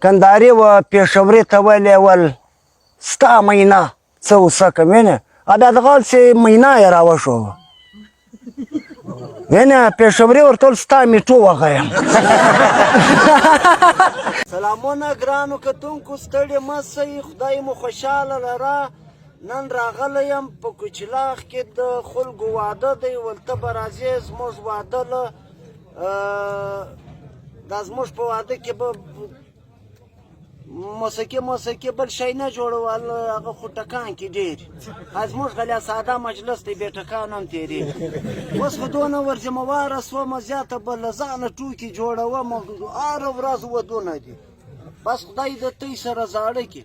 کندهاري و پېښوري ته ویلې ول ستا مینا څه وسکه وینې بیا دغسې مینا یې راوښوه وینې پېښوري ورته ویل ستا میټو وغیم سلامونه ګرانو کتونکو ستړي مه سئ خدای مو خوشحاله لره نن راغلی یم په کوچلاغ کې د خلکو واده دی ولته به راځې زموږ واده له دا زموږ په واده کې به موسیقي بل شی نه جوړول هغه خو ټکان کې ډېر زموږ غلیا ساده مجلس دی بې ټکان هم تېرېږي اوس خو دونه ورزمواره سومه زیاته به له ځانه ټوکې جوړوم هره ورځ ودونه دي بس خدای د تۍ سره زاړه کړي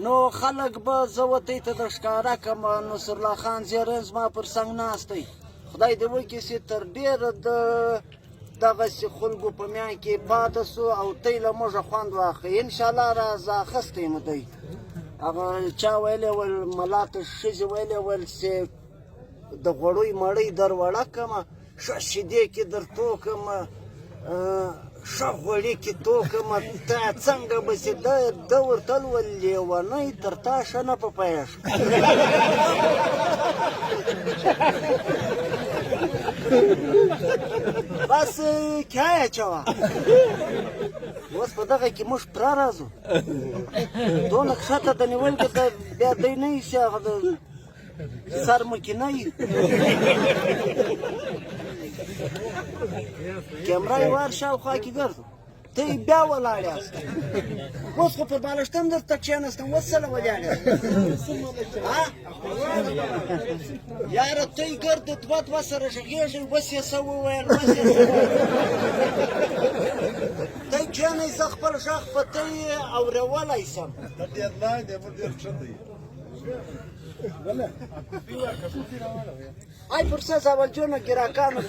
نو خلک به زه وتۍ ته در ښکاره کړم نصرالله خان زیرین زما پر څنګ ناست دی خدای دې وکړي چې تر ډېره د دغسې خلکو په میان کې پاته سو او تی له موږه خوند واخلي انشاءالله راز اخستی مو دی هغه چا ویلی ول ملا ته ښځې ویلی ول چې د غوړیو مړۍ در وړه کړمه ښه شیدې کې در تو کړمه ښه غوړي کې تو کړمه تا څنګه به چې ده ورته ول لیونۍ تر تا ښه نه په پیښ بس کیا یې اچوه اوس په دغه کې موږ پوره راځو دونه کښته د نیول کې بیا دی نه ایسي هغه د سر مکې نه وي کیمره یې وار شاوخوا کې ګرځو ته یې بیا ولاړ یاست اوس خو په بالښتم درته کښېنستم اوس څه له ولاړ یاست یاره ته یې ګرد دوه سره غږېږئ اوس یې څه وویل اوس یې څه ته یې کښېنئ زه خپل غږ په ته یې اورېولی سم ای پر څه زاول جونه ګراکانو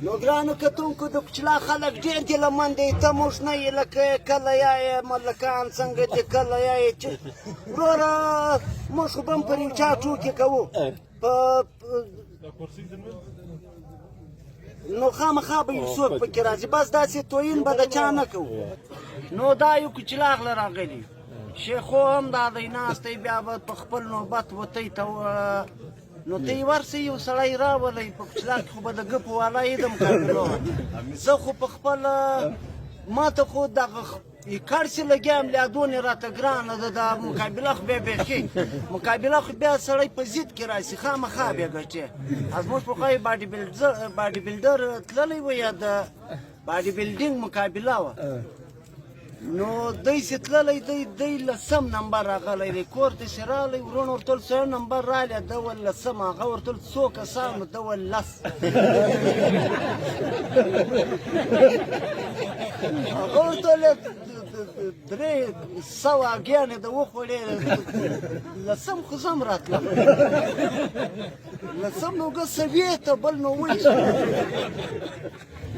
نو ګرانو کتونکو د کوچلا خلک ډېر دي لمن دی ته موږ نه یې لکه کله یا یې ملکان څنګه دي کله یا یې چې وروره موږ خو به هم پر یو چا ټوکې کوو نو خامخا به یو څوک پکې راځي بس داسې توین به د چا نه کوو نو دا یو کوچلاغ له راغلي شیخو هم دا دی ناستی بیا به په خپل نوبت وتۍ ته نو ته یې ورسئ یو سړی راولئ په کوچلاغ کې خو به د ګپو والا یې د مقابلو زه خو په خپله ما ته خو دغه کار چې لګیا یم لیادونې راته ګرانه ده دا مقابله خو بیا بیخي مقابله خو بیا سړی په ضد کې راشي خامخا بیا ګټې زموږ پخوا یې باډي بلډر تللی و یا د باډي بلډینګ مقابله وه نو دی چې تللی دی لسم نمبر راغلی دی کور ته چې راغلی ورونه ورته ویل څلور نمبر رالی ده ول لسم هغه ورته ویل څو کسان نو ده ول لس هغه ورته ویل 300 ګیانې ده وخوړې لسم خو زه هم راتلم لسم نو که سویې ته بل نو وایي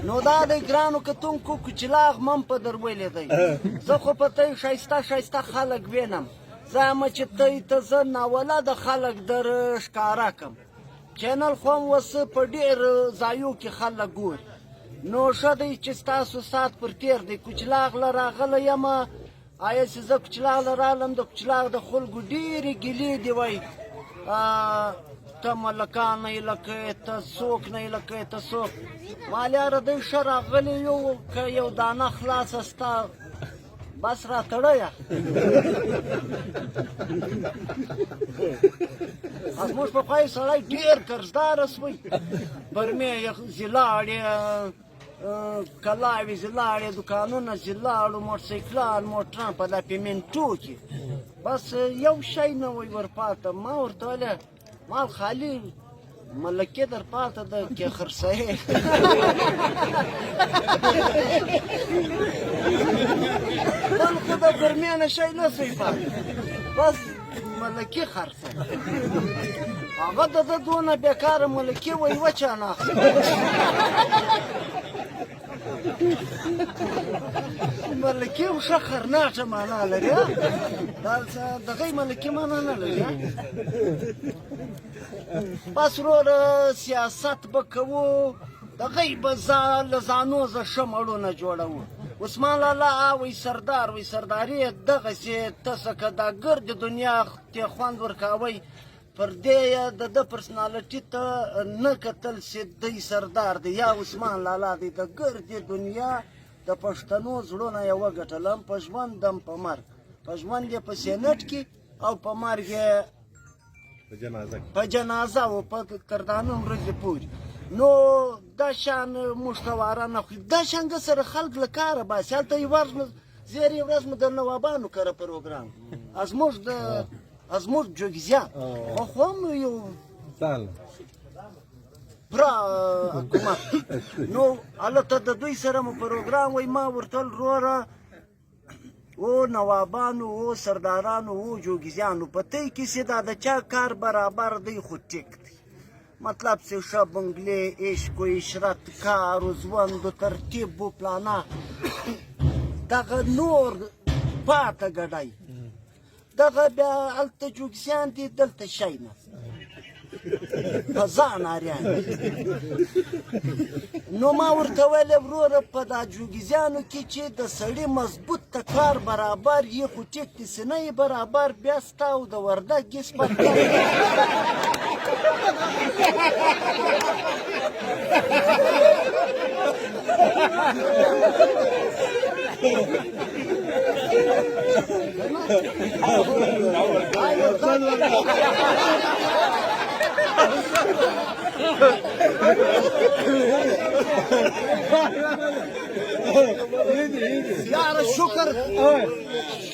نو دا دی ګرانو کتونکو کوچلاغ من په در ویلی دی زه خو په تی ښایسته خلک وینم زه یمه چې تی ته زه ناولده خلک در ښکاره کړم چینل خو هم اوس په ډېر ځایو کې خلک ګوري نو ښه دی چې ستاسو ساعت پر تېر دی کوچلاغ له راغلی یمه آیا چې زه کوچلاغ له راغلم د کوچلاغ د خلکو ډېرې ګیلې دي وایي ته ملکان نه یې لکه ته څوک نه یې لکه ته څوک ما لیاره دی ښه راغلی یو که یو دانه خلاصه ستا بس راتړیه زموږ پخوا یې سړی ډېر قرضداره سوی برمې یې لاړې کلاوې ځې لاړې دوکانونه ځې لاړو موټرسایکلان موټران په دا پیمنټو کې بس یو شی نه وی ورپاته ما ورته ویلې مال خالي ملکې در پاته ده کې خرڅوې بل خو د ګرمۍ نه شی نه سوی پاته بس ملکې خرڅه هغه د ده دونه بېکاره ملکې وایي وچه نه اخلي ملکي هم ښه خرناټه معنا لري دغه یې ملکي معنا نه لري بس وروره سیاست به کوو دغه یې به له ځانو زه ښه مړونه جوړوو عثمان لالا وی سردار وی سرداري دغسې تاسو که دا ګردې دنیا ته خوند ورکوئ پر دې د ده پرسنالټي ته نه کتل چې دی سردار دی یا عثمان لالا دی د ګردې دنیا د پښتنو زړونه یې وګټلم په ژوند دم په مرګ په ژوند یې په سینټ کې او په مرګ یې په جنازه و په کردانه ورځې پورې نو دا شان موږ ته واره نه خوري دا شانګه سره خلک له کاره باسي هلته یې ورځ مو زیرې ورځ مو د نوابانو کره پروګرام زموږ جوګزیان خو هم یو پرا حکومت نو هلته د دوی سره مو پروګرام وایي ما ورته ویل وروره او نوابانو او سردارانو او جوګزیانو په تی کې چې دا د چا کار برابر دی خو ټیک دی مطلب چې ښه بنګلې عشق و عشرت کار و ژوند و ترتیب و پلانه دغه نور پاته ګډی دغه بیا هلته جوګزیان دي دلته شی نه په ځان اریان نو ما ورته ویلې وروره په دا جوګزیانو کې چې د سړي مضبوط ته کار برابر یې خو ټیک دي چې نه یې برابر بیا ستا او د وردګ سپک یاره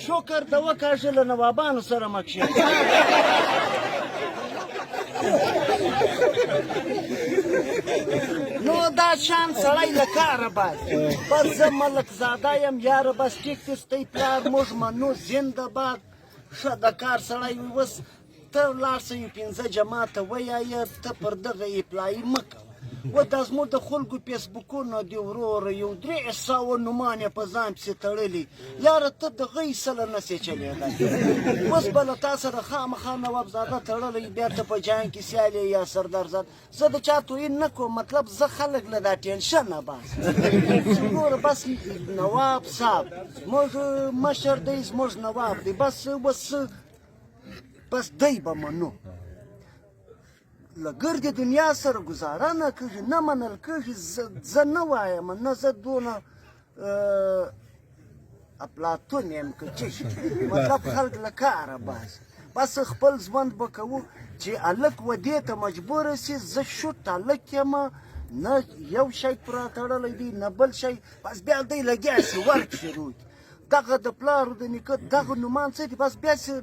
شکر د وکړه له نوابانو سره مخ شي نو دا شان سړی له کاره باسي بس زه ملک زاده یم یاره بس ټیک دی ستی پلار موږ منو زنده باد ښه د کار سړی وي اوس ته ولاړ سه یو پنځه جماعته ویایه ته پر دغه اپلایي مه کوه و دا زموږ د خلکو فیسبوکونه دي وروره یو 300 نومان یې په ځان پسې تړلي یاره ته د غی سله نسې چلېدی اوس به له تا سره خامخا نوابزاده تړلی بیا ته په جنګ کې سیال یا سردارزاده زه د چا توهین نه کوم مطلب زه خلک له دا ټینشن نه باسم وروره بس نواب صاحب زموږ مشر دی زموږ نواب دی بس دی به منو له ګردې دنیا سره ګزاره نه کېږي نه منل کېږي زه نه وایم نه زه دونه افلاطون یم که څه شي مطلب خلک له کاره باسي بس خپل ژوند به کوو چې هلک ودې ته مجبوره سي زه شوټ هلک یم نه یو شی پوره تړلی دی نه بل شی بس بیا دی لګیا سي ورک شروع دغه د پلارو د نیکه دغه نومان څه دي بس بیا سي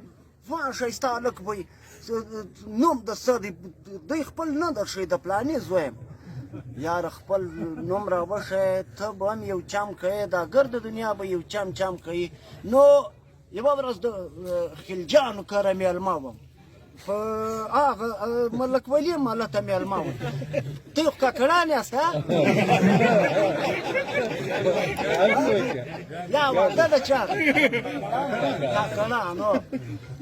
ځوان ښایسته هلک به نوم د څه دی دوی خپل نه درښیي د پلانې زویم یاره خپل نوم راوښیه ته به هم یو چم کوې دا ګرده دنیا به یو چم کوي نو یوه ورځ د خلجانو کره میلمه وم په هغه ملک ولي مالته میلمه وم ته خو کاکړان یاست یا واده د چا کاکړانو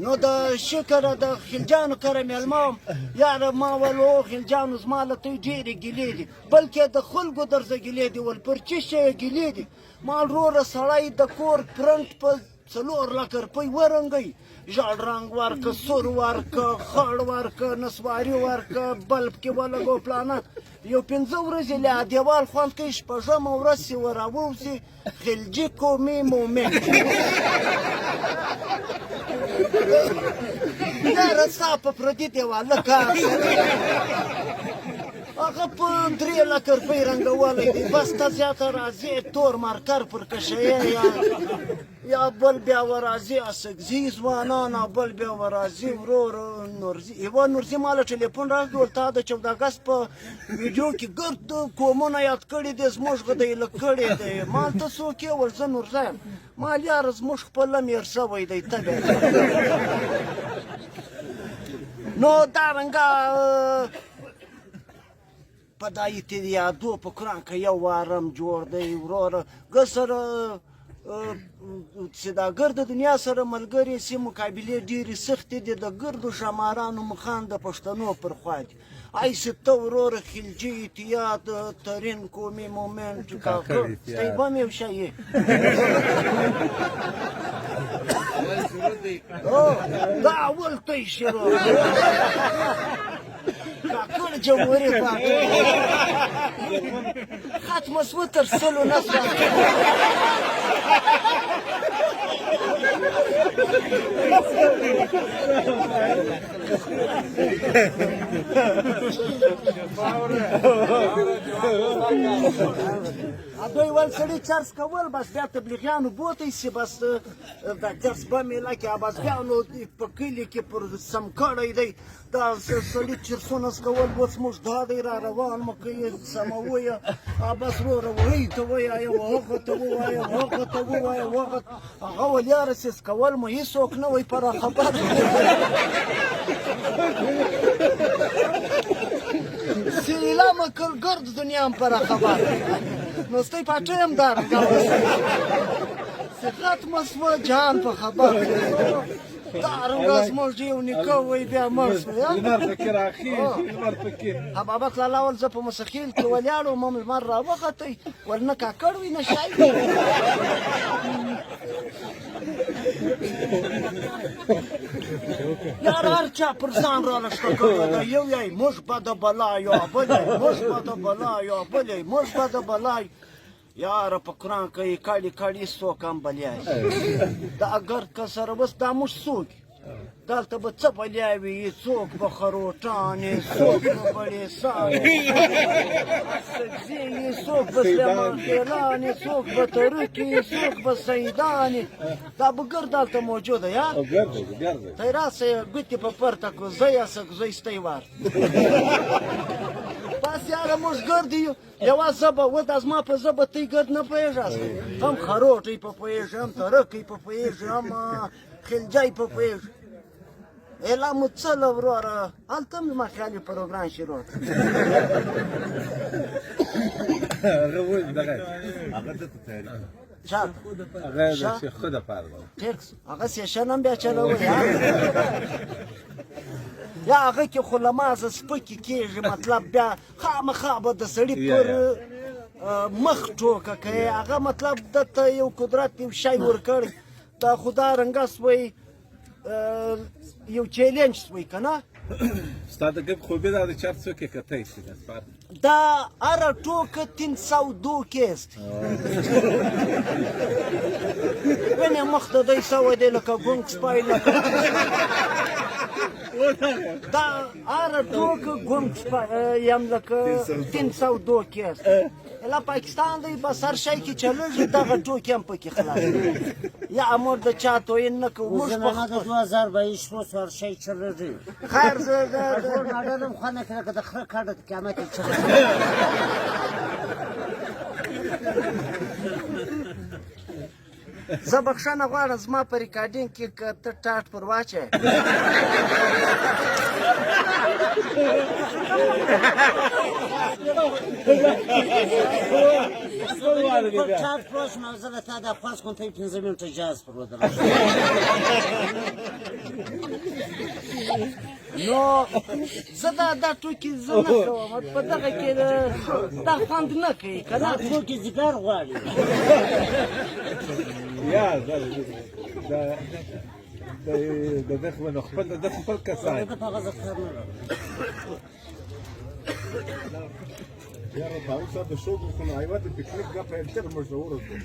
نو د شکره د خلجانو کره میلمه وم یاره ما ویل او خلجانو زما له توی ډېرې ګیلې دي بلکې د خلکو درځه ګیلې دي ول پر څه شی یې ګیلې دي ما وروره سړی د کور پرنټ په 4 لکه روپۍ ورنګوي ژړ رنګ ورکه سور ورکه خړ ورکه نسواري ورکه بلب کې ولګو پلانه یو 5 ورځې له دیوال خوند کوي شپږمه ورځ چې وراووځي خلجي قومي مومن یاره ستا په پردي دیواله کار هغه په 3 لکه روپۍ رنګولی دی بس ته زیاته راځې تور مارکر پر کشیې یا بل بیا ورازي اسکزي ځوانان بل بیا ورازي ورور نورزي یوه نورزي ما له ټلیفون راکړ تا د 14 اګست په ویډیو کې ګرد قومونه یاد کړي دي زموږ غدی لږ کړی دی ما ته څوک یې ول زه نورزه یم ما یاره زموږ خپله میر شوی دی ته بیا نو دارنګه په دا اتحادو په قرآن کې یو وارم جوړ دی وروره که سره چې دا ګرد دنیا سره ملګري سي مقابلې ډېرې سختې دي د ګردو شمارانو مخان د پښتنو پر خوا دي ای چې ته وروره خلجي اتحاد ترین قومي مومنټ طیبه مې یو شی دا اول تی شروع کاکړ جمهوري پارټي ختمه شوه تر سلو نه شوه دوی ول سړي چرس کول بس بیا تبلیغیانو بوتی سي بس دا چرس به میله کې بس بیا نو په کلي کې پر سم کړی دی دا سړي چرسونه کول اوس موږ دا دی را روان مو کوي سمویه بس وروره وایي ته ووایه هغه ته ووایه هغه ته ووایه هغه هغه ول یاره سیس کول مو هېڅوک نه وایي پر خبر سیلا مه کړ ګرد دنیا هم پر خبر نو ستی پاټۍ هم دارنګه ختمه شوه جهان په خبر دارنګه زموږ یو نیکه وایي بیا مړ شو بابک لالا ول زه په مستقیل کې ولاړ وم لمر راوختی ول نه کاکړ وي نه شی یار هر چا پر ځان رالښته کړی ده یو یې موږ به د بلا یو بل یې موږ به د بلا یو بل یې موږ به د بلا یاره په قرآن کې کاړي کاړي څوک هم بلیایي دا اګر که سره بس دا موږ څوک دلته به څه بلیاوي څوک به خروټانې څوک به بړېسانې سبزي څوک به سلیمان خیلانې څوک به ترکې څوک به سیدانې دا به ګرد دلته موجوده یا تی راسه ګوتې په پرته کړو زه یاسک زوی ستی وار بس یاره موږ ګرد یو یوه زبه و دا زما په زبه تی ګرد نه پوهېږې هم خروټی په پوهېږې هم ترکی په پوهېږې هم خلجی په پوهېږې اعلان مو څه له وروره هلته هم زما خیالي پروګرام شروع هغه سیشن هم بیا چلول یا هغه کې خو له مازه سپکې کېږي مطلب بیا خامخا به د سړي پر مخ ټوکه کوي هغه مطلب دته یو قدرت یو شی ورکړی دا خو دا رنګه سوی یو چیلنج سوی که نه ستا د ګپ خوبي دا د چرس څوک یې کتی شي دا هره ټوکه 302 کیس دی ونې مخ ته دی سوی دی لکه ګونګ سپی لکه دا هره ټوکه ګونګ سپی یم لکه 302 کیس لا پاکستان دی بس هر شی کې چلېږي دغه ټوکې هم پکې خلاص یا امور د چا تویین نه کوو موږ په د 2022 روز هر شی چلېږي خیر زه ناډر هم خوانه کړه که د خره کاډه د قیامت یې چلېږي زه بخښنه غواړم زما په ریکارډینګ کې که ته ټاټ پر واچې ټاټ پروش ما زه له تا دا خواست کوم ته یې 15 منټه جاز پر ودرم نو زه دا ټوکې زه نه کوم په دغه کې دا خوند نه کوي که دا نه ټوکې ځیګر غواړي یا د ده خپل د ده خپل کسان د په هغه زه کار نه لرم یاره طاووس صاحب د شوق خو نو حیوان د پکنیک ګپ ډېر مشهور دی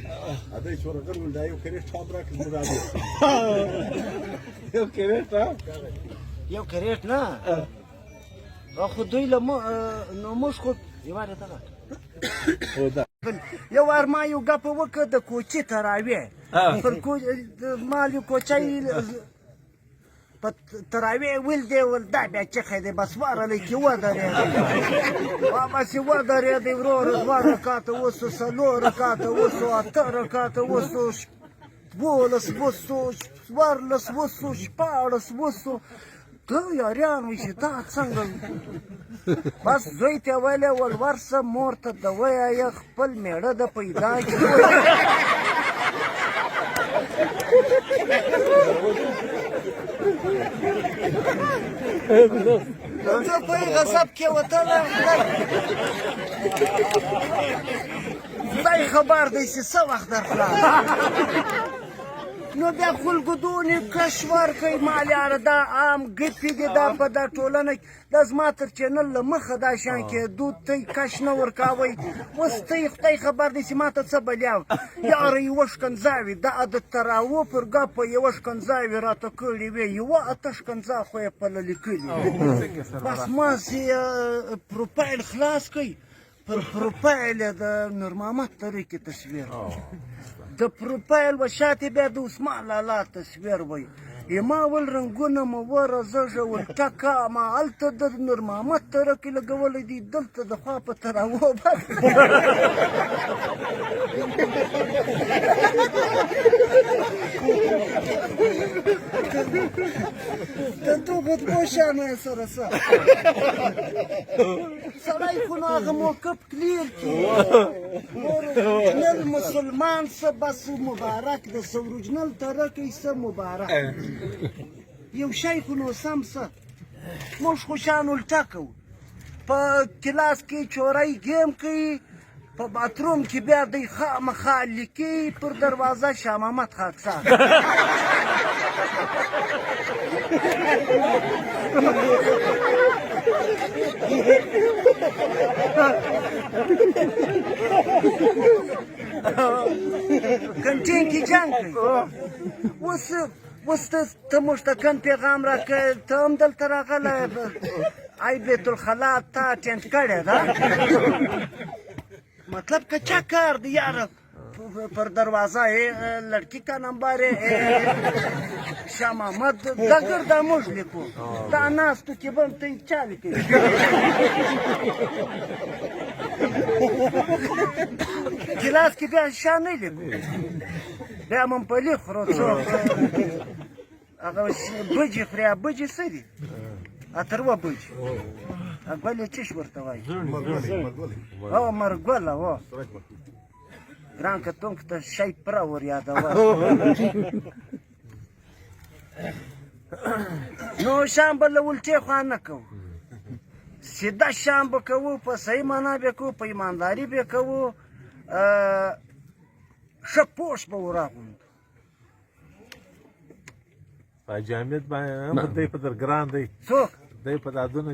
ادی چې ورغل ول دا یو کریټ ټاپ راکړي زما راځي یو کریټ یو کریټ نه خو دوی له نو موږ خو یوارې دغه یو وار ما یو ګپ وکړ د کوچي تراویح پر مال یو کوچی په تراویح ول دی ول دا بیا چخی دی بس وارلی کې ودرېدی بس یې ودرېدی وروره 2 رکاته وسو 4 رکاته وسو 8 رکاته وسو 12 وسو 14 وسو 16 وسو ته یاریان وایي چې دا څنګه بس زوی ته ویلې ول ورسه مور ته د وایه خپل مېړه د پیدا کړي زه په یې غصب کې وتلی خدای خبر دی چې څه وخت در خلاص نو بیا خلکو دونې کش ورکوي مال یاره دا عام ګپې دي دا په دا ټولنه کې دا زما تر چینل له مخه دا شیان کېدو ته کش نه ورکوئ اوس ته یې خدای خبر دی چې ما ته څه بلیا یاره یوه ښکنځاوې دا د تراوو پر ګپه یوه ښکنځاوې راته کړې وې یوه اته ښکنځا خو یې پله لیکلي بس ماسې پروفایل خلاص کوي پر پروفایل یې د نور محمد تره کې تصویر د پروفایل و شاته بیا د عثمان لالا تصویر وای ما ول رنګونه مو وره زه ول ټکه ما هلته د نور محمد تره کې لګولی دي دلته د خوا په تراوو د دغو دوو شیانو یې سره څه سړی خو نو هغه موقف کلیر کړي اورجنل مسلمان څه بس مبارک د څه اورجنل ترکی څه مبارک یو شی خو نو سم څه موږ خو شیان الټه کوو په کلاس کې چوری ګیم کوي په باتروم کې بیا دی خامخا لیکي پر دروازه شاه محمد خاکسار کنټین کې جنګ کوي اوس ته موږ ته کوم پیغام راکړې ته هم دلته راغلی ای بیت الخلا تا ټینټ کړی ده مطلب که چا کار دی یاره پر دروازه لڑکی کا نمبر شاه محمد دا ګرده موږ لیکو دا ناستو کې به هم ته چا لیکي ګیلاس کې بیا شا نه لیکو بیا ممپلي خورو څوک هغه بجې خوري بجې څه دي اتروه بجې ګل یې چش ورته وایي او مرګوله و ګران کتونکو ته شی پوره ور یادوه نو شام به له الټې خوا نه کوو سیده شام به کوو په صحیح معنا به کوو په ایمانداري به کوو ښه پوش به وراغوندو حاجي حمید باندې دی په در ګران دی څوک دی په دا دونه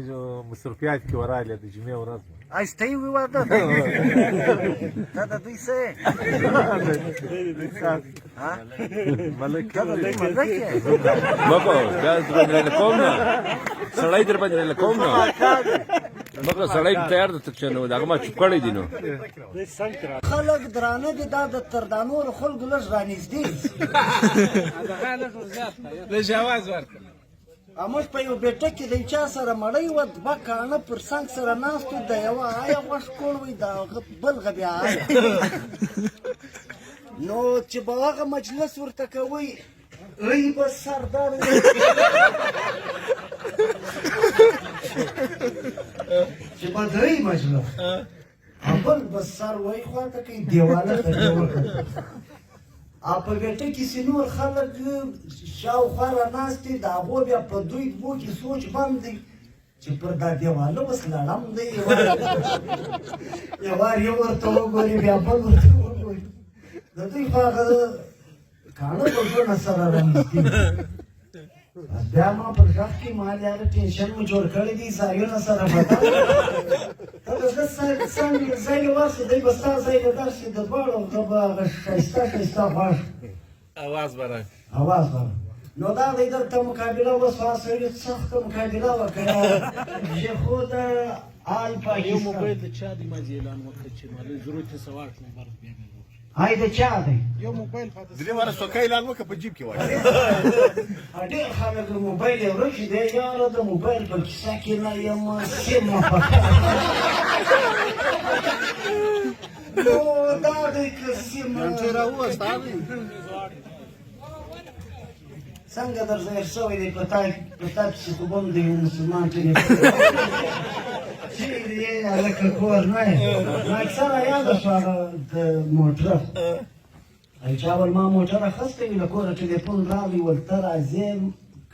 مصروفیات کې ورغلی د جمعې ورځ ایسته یې وي واده ته د دوی څه یې ملک ته د دوی ملک یې مکو بیا در باندې لکوم نه سړی در باندې لکوم نه مکو سړی تیار د تک نه دا ما چوپ کړی دي نو خلک درانه دي دا د تر دا نورو خلکو لږ رانږدې لږ اواز ورکړه موږ په یو بیټه کې د چا سره مړی وه دوه کاڼه پر څنګ سره ناست و د یوه آیا غوښ کوړ وی د بلغه بیا آیا نو چې به هغه مجلس ورته کوئ ای به سردار چې به درې مجلس بل به سر وی خواته کوي دیواله ته جوړ په بیټه کې چې نور خلک شاوخوا راناست دي د هغو بیا په دوی دوو کې سوچ بند دی چې پر دا دیواله اوس لړم دی یوار یو ورته وګوري بیا بل ورته وګوري د دوی خو هغه کاڼه غوږونه سره رانږدې بیا ما پر غږ کې ما یاره ټینشن مو جوړ کړی دي ځایونه سره بدل ته د ده ځای له ورسې دی به ستا ځای له درشي د دواړو هغه به هغه ښایسته ښایسته غوږ اواز به راکړي اواز به نو دا دی دلته مقابله وسوه سړي سخته مقابله وکړه چې خو د آل پاکستان موبایل د چا دی ما اعلان وکړ چې مالي ضرورت یې سوال کړم بر بیا هاي د چا دی یو موبایل درې واره څوکۍ اعلان وکړه په جیب کې واچوه ډېر خلک د موبایل یې ورکړي دی یاره د موبایل په کیسه کې نه یم سیمه په نو دا دی که سیمه څنګه در ظاهر شوی دی په تا پسې خو به هم د یو مسلمان ټلیفون چیرې یې هلکه کور نه یې نو اکثره یاده شو هغه د موټر چې اول ما موټر اخیستی وي له کوره ټلیفون راغی ول ته راځې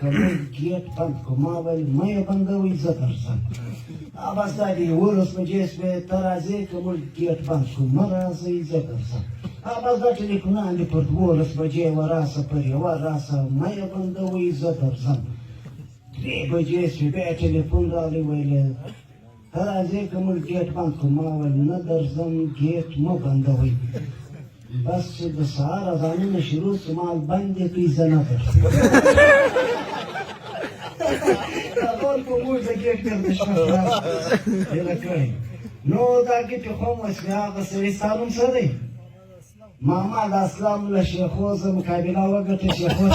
که موږ ګیټ بند کړو ما ویل مه یې بندوئ زه درځم بس دا د 11 بجې شوې ته راځې که موږ ګیټ بند کړو مه راځئ زه درځم بس دا ټلیفونان دې پر 12 بجې وه راسه پر یوه راسه مه یې بندوئ زه درځم 3 بجې شوې بیا ټلیفون راغلی ویل ته راځې که موږ ګیټ بند کړو ما ویل نه درځم ګیټ مه بندوئ بس چې د سهار اذانونه شروع شي مال بند یې کړئ زه نه درځم ټول په موږ د ګیټ ګرده شوه هیله کړې نو دا ګیټې خو مسلې هغه سړي ستا نوم څه دی ماما د اسلام له شیخو زه مقابله وګټه شیخو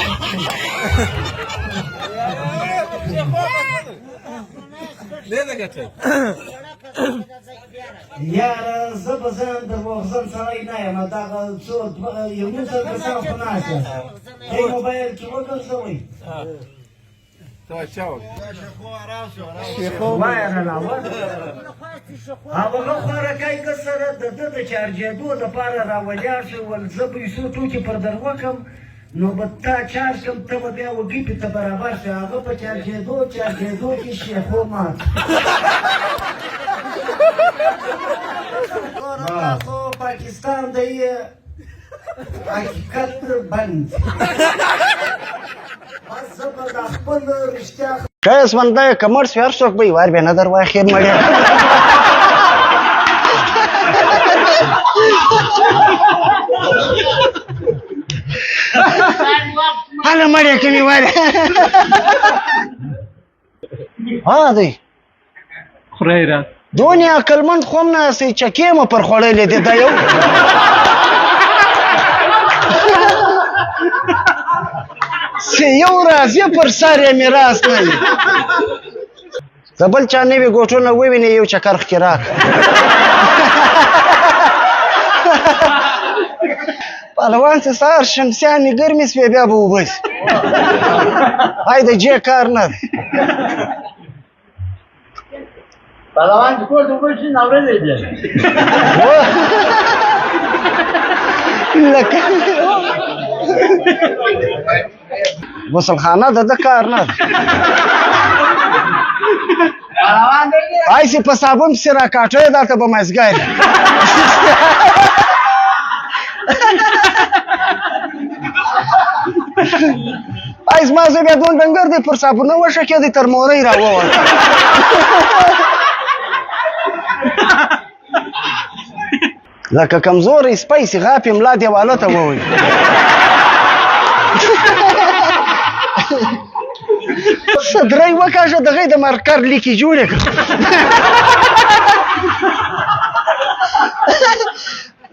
یاره زه به ځان د مغزن سړی نه یم دغه څو یو نیم سل کسان خو ناست یاست دی موبایل کې وګرځوئ هغه خوارکی که سره د ده د چارجېدو دپاره راولیار شو ول زه پیسو ټوکې پر در وکړم نو به تا چارج کړم ته به بیا وګیپې ته برابر شي هغه په چارجېدو کې شیخو مات خو پاکستان دی حقیقت بند زه به د خپل رښتیا ښایست بنده کمر شوي هر څوک به یې وار بیا نه در واخلي مړی هله مړی که مې وار ها دی خدای را دونې عقلمند خو هم نه هسې چکې مو پر خوړلې دی دا یو یو راځي پر سر یې میراث نه وي د بل چا نوي ګوټونه ووینې یو چکر خکې راکړه پهلوان چې سهار شمسیانې ګرمې سوې بیا به اوبه سي هی د جې کار نه دی پهلوان چې کور ته اوبه شي ناورلی دی غسل خانه د ده کار نه دی هسې په صابون پسې راکاټوې درته به مزګر ای زما زوی بیا دون ډنګر دی پر صابونه وشکېدی تر مورۍ راووت لکه کمزوری سپی سي غاپې ملا دیواله ته ووایي صدرۍ وکاږه دغې د مارکر لیکې جوړې کړه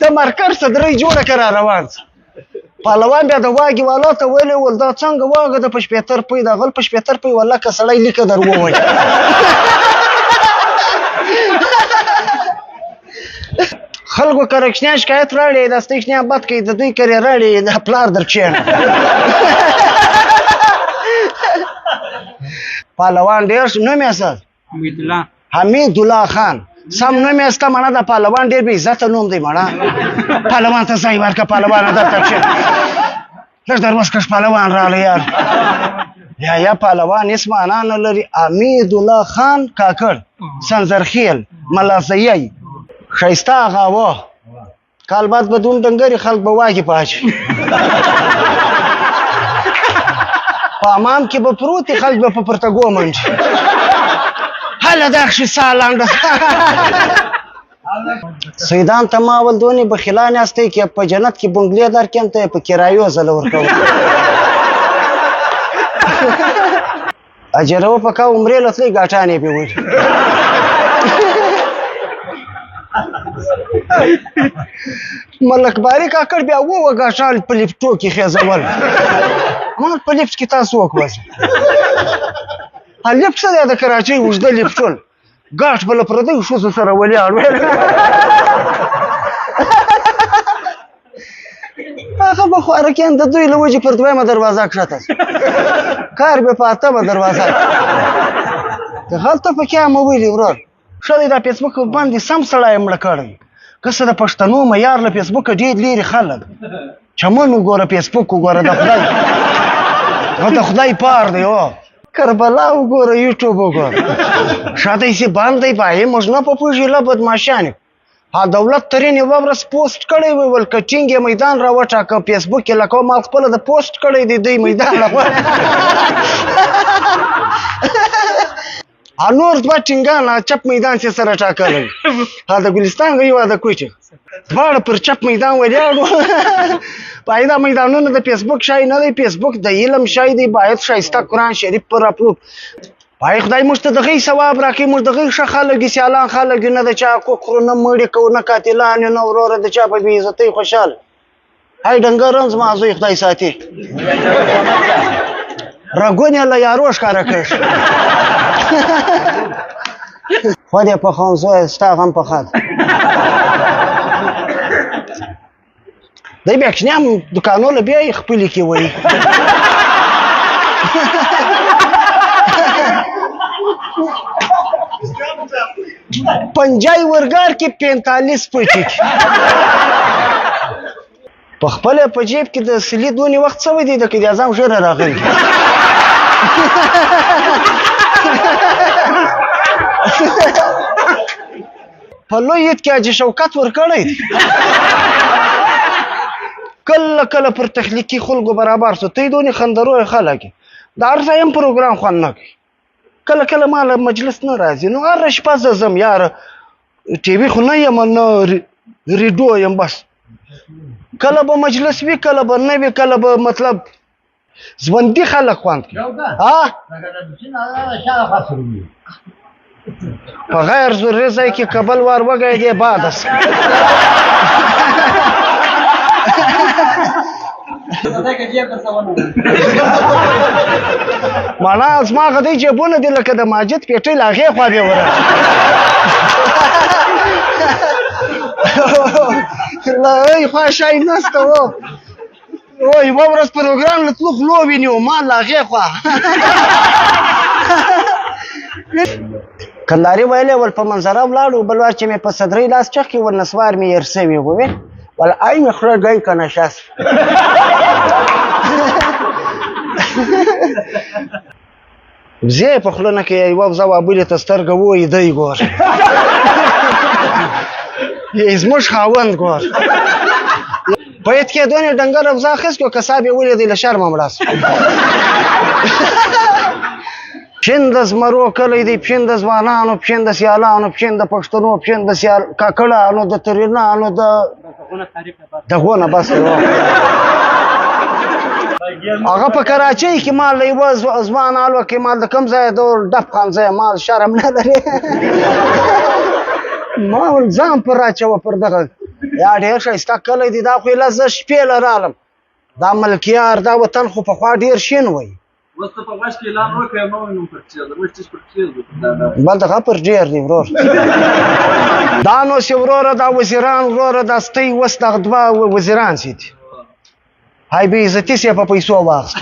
د مارکر صدرۍ جوړه کړه را روان څه پهلوان بیا د واګې والا ته ویلې ول دا څنګه واګه د په شپېتر پوی د غل په شپېتر پوی ولکه سړی لیکه در ووایي خلکو که رکشنیا شکایت راړي د ستکشنیا بد کوي د دوی کرې راړي د پلار در چېړه پهلوان ډېر نوم یې څه حمیدالله خان سم نوم یې سته مړه د پهلوان ډېر بې عزته نوم دی مړه پهلوان ته ځای ورکړه پهلوانه درته کښېنه لږ در وسکش پهلوان راغلی یار یا پهلوان هېڅ معنا نه لري حمیدالله خان کاکړ سنځرخیل ملازیی ښایسته هغه وه کال بعد به دون ډنګرې خلک به واګې په اچوي په امام کې به پروت خلک به په پرتګو منډي هله دخشي ساه لنډه سیدان ته ما ول دونې بخیلان یاستئ که په جنت کې بنګلې درکړم ته یې په کرایو زله ورکوم اجره وپکه عمرې له تلئ ګاټانې پې وړي ملک باري کاکړ بیا ووه ګاټان په لیفټو کې خېزول ما په لیفټ کې تاسو وکوځه لیفټ څه دی د کراچۍ اوږده لیفټول ګاټ به له پردیو ښځو سره ولاړ هغه به خوارکیان د دوی له وجې پر دویمه دروازه کښته شو. کار به په اتمه دروازه د هلته په کې هم ویلي ورور ښه دی دا فیسبوک باندې سم سړی یې مړه کړی که څه د پښتنو معیار له فیسبوکه ډېر لرې خلک چمن وګوره فیسبوک وګوره د خدای پار دی او کربلا وګوره یوټیوب وګوره شاته یې بند دی بای موږ نه په پوهېږي بدماشانې ها دولت ترین یوه ورځ پوسټ کړی وی ول که ټینګ یې میدان را وټاکه فیسبوک یې لکه ما خپله د پوسټ کړی دی دوی میدان لغوړ نور دوه ټینګان چپ میدان چې سره ټاکلی ها د ګلستان یو د کوچې دواړه پر چپ میدان ولاړو پای دا میدانونه د فیسبوک شای نه دی فیسبوک د علم شای دی باید ښایسته قرآن شریف پر اپلوډ پای خدای موږ ته د هغې ثواب راکړي موږ د هغې ښه خلک یو سیالان خلک یو نه د چا حقوق خورو نه مړي کوو نه قاتلان یو نه وروره د چا په بې عزتۍ خوشحاله هی ډنګرن زما زوی خدای ساتي رګون یې له یارو ښکاره کړ خو دې پخوم زویه ستا غم پخه ده دی بیا کوچنیان دوکانونه بیا یې خپلې کې وایي پنجای ورګار کې 45 پټي په خپله په جیب کې د سلي دونې وخت څه دی د قید اعظم ژیره راغلی په لوی عید کې حاجي شوکت ورکړی دی کله کله پر تخلیقي خلکو برابر سو ته یې دونې خندروی خلک د هر ځای هم پروګرام خوند نه کوي کله کله ما له مجلس نه راځي نو هره شپه زه ځم یاره ټي وي خو نه یم نه ریډیو یم بس کله به مجلس وي کله به نه وي کله به مطلب ژوندي خلک خوند کوي په غیر ضروري ځای کې کبل وار وږی دی بادس مانا زما غدی جیبونه دي لکه د ماجد پیټۍ له هغې خوا بیا ورغی له هغې خوا شی نسته و یوه ورځ پروګرام له تلو خلو ویني و ما له هغې خوا کندهاري ویلی ول په منظره ولاړو بل وار چې مې په صدرۍ لاس چخ کې ول نسوار مې هېر سوي ووې ول ای مې خوله گئی که نشست وزې په خوله نه کې یوه وزه وابلې ته سترګه ووایي دی ګور زموږ خاوند ګور په عید کې دونې ډنګر وزه اخیست کړو کساب یې ولیدی له شرمه مړه سو پښین د زمرو کلی دی پښین د ځوانانو پښین د سیالانو پښین د پښتنو پښین د کاکړانو د ترینانو د دغو نه بس هغه په کراچۍ کې مال له یوه ځوان الوه کې مال د کوم ځایه د ډب خان ځایه مال شرم نه لري ما ځان پر راچوه پر دغه یا ډېر ښایسته کلی دی دا خو یې زه شپې له رالم دا ملکیار دا وطن خو پخوا ډېر شین وی بل دغه پر ډېر دی ورور دا نو چې وروره دا وزیران وروره دا ستی اوس دغه دوه وزیران سي دي هی بې عزتي سې په پیسو واخیست